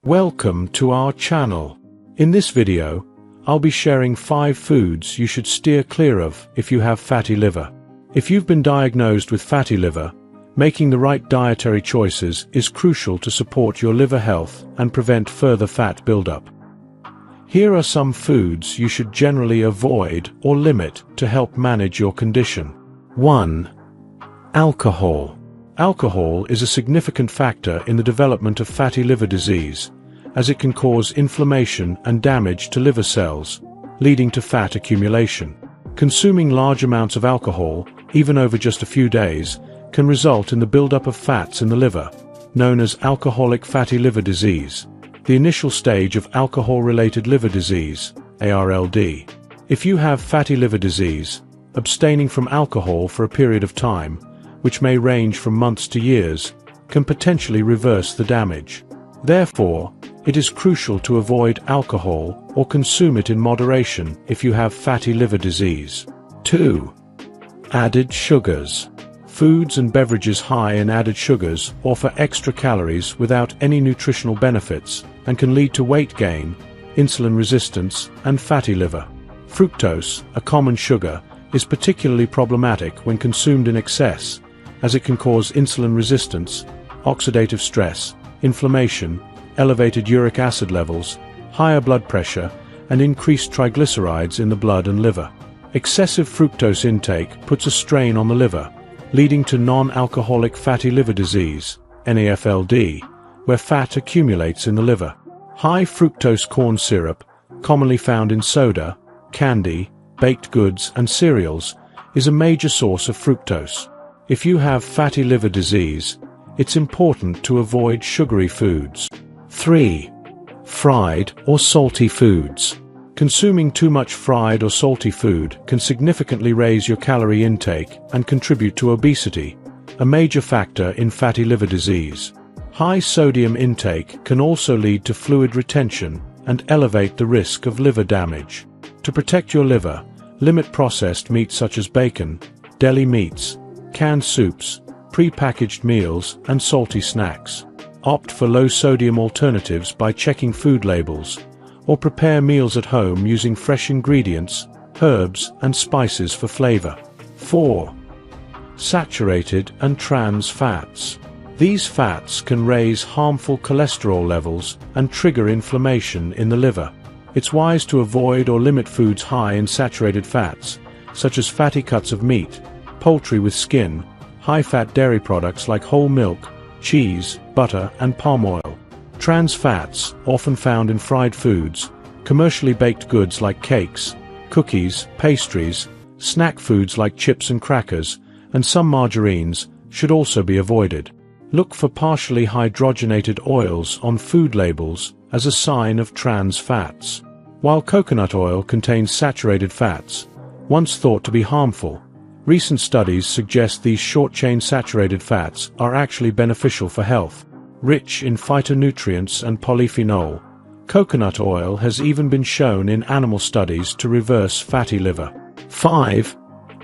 Welcome to our channel. In this video, I'll be sharing 5 foods you should steer clear of if you have fatty liver. If you've been diagnosed with fatty liver, making the right dietary choices is crucial to support your liver health and prevent further fat buildup. Here are some foods you should generally avoid or limit to help manage your condition. 1. Alcohol. Alcohol is a significant factor in the development of fatty liver disease, as it can cause inflammation and damage to liver cells, leading to fat accumulation. Consuming large amounts of alcohol, even over just a few days, can result in the buildup of fats in the liver, known as alcoholic fatty liver disease, the initial stage of alcohol-related liver disease, ARLD. If you have fatty liver disease, abstaining from alcohol for a period of time, which may range from months to years, can potentially reverse the damage. Therefore, it is crucial to avoid alcohol or consume it in moderation if you have fatty liver disease. 2. Added sugars. Foods and beverages high in added sugars offer extra calories without any nutritional benefits and can lead to weight gain, insulin resistance, and fatty liver. Fructose, a common sugar, is particularly problematic when consumed in excess, as it can cause insulin resistance, oxidative stress, inflammation, elevated uric acid levels, higher blood pressure, and increased triglycerides in the blood and liver. Excessive fructose intake puts a strain on the liver, leading to non-alcoholic fatty liver disease, NAFLD, where fat accumulates in the liver. High fructose corn syrup, commonly found in soda, candy, baked goods, and cereals, is a major source of fructose. If you have fatty liver disease, it's important to avoid sugary foods. 3. Fried or salty foods. Consuming too much fried or salty food can significantly raise your calorie intake and contribute to obesity, a major factor in fatty liver disease. High sodium intake can also lead to fluid retention and elevate the risk of liver damage. To protect your liver, limit processed meats such as bacon, deli meats, canned soups, pre-packaged meals, and salty snacks. Opt for low-sodium alternatives by checking food labels, or prepare meals at home using fresh ingredients, herbs, and spices for flavor. 4. Saturated and trans fats. These fats can raise harmful cholesterol levels and trigger inflammation in the liver. It's wise to avoid or limit foods high in saturated fats, such as fatty cuts of meat, poultry with skin, high-fat dairy products like whole milk, cheese, butter, and palm oil. Trans fats, often found in fried foods, commercially baked goods like cakes, cookies, pastries, snack foods like chips and crackers, and some margarines, should also be avoided. Look for partially hydrogenated oils on food labels as a sign of trans fats. While coconut oil contains saturated fats, once thought to be harmful, recent studies suggest these short-chain saturated fats are actually beneficial for health. Rich in phytonutrients and polyphenol, coconut oil has even been shown in animal studies to reverse fatty liver. 5.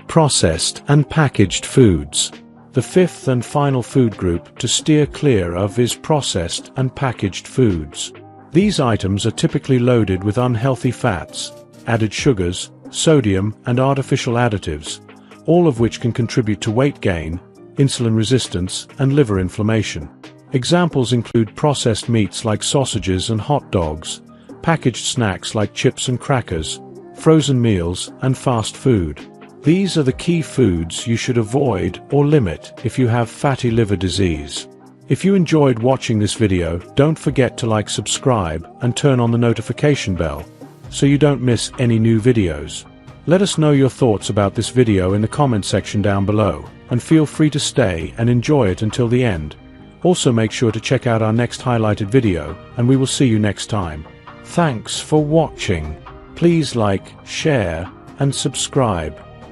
Processed and packaged foods. The 5th and final food group to steer clear of is processed and packaged foods. These items are typically loaded with unhealthy fats, added sugars, sodium, and artificial additives, all of which can contribute to weight gain, insulin resistance, and liver inflammation. Examples include processed meats like sausages and hot dogs, packaged snacks like chips and crackers, frozen meals, and fast food. These are the key foods you should avoid or limit if you have fatty liver disease. If you enjoyed watching this video, don't forget to subscribe, and turn on the notification bell, so you don't miss any new videos. Let us know your thoughts about this video in the comment section down below, and feel free to stay and enjoy it until the end. Also make sure to check out our next highlighted video, and we will see you next time. Thanks for watching. Please like, share, and subscribe.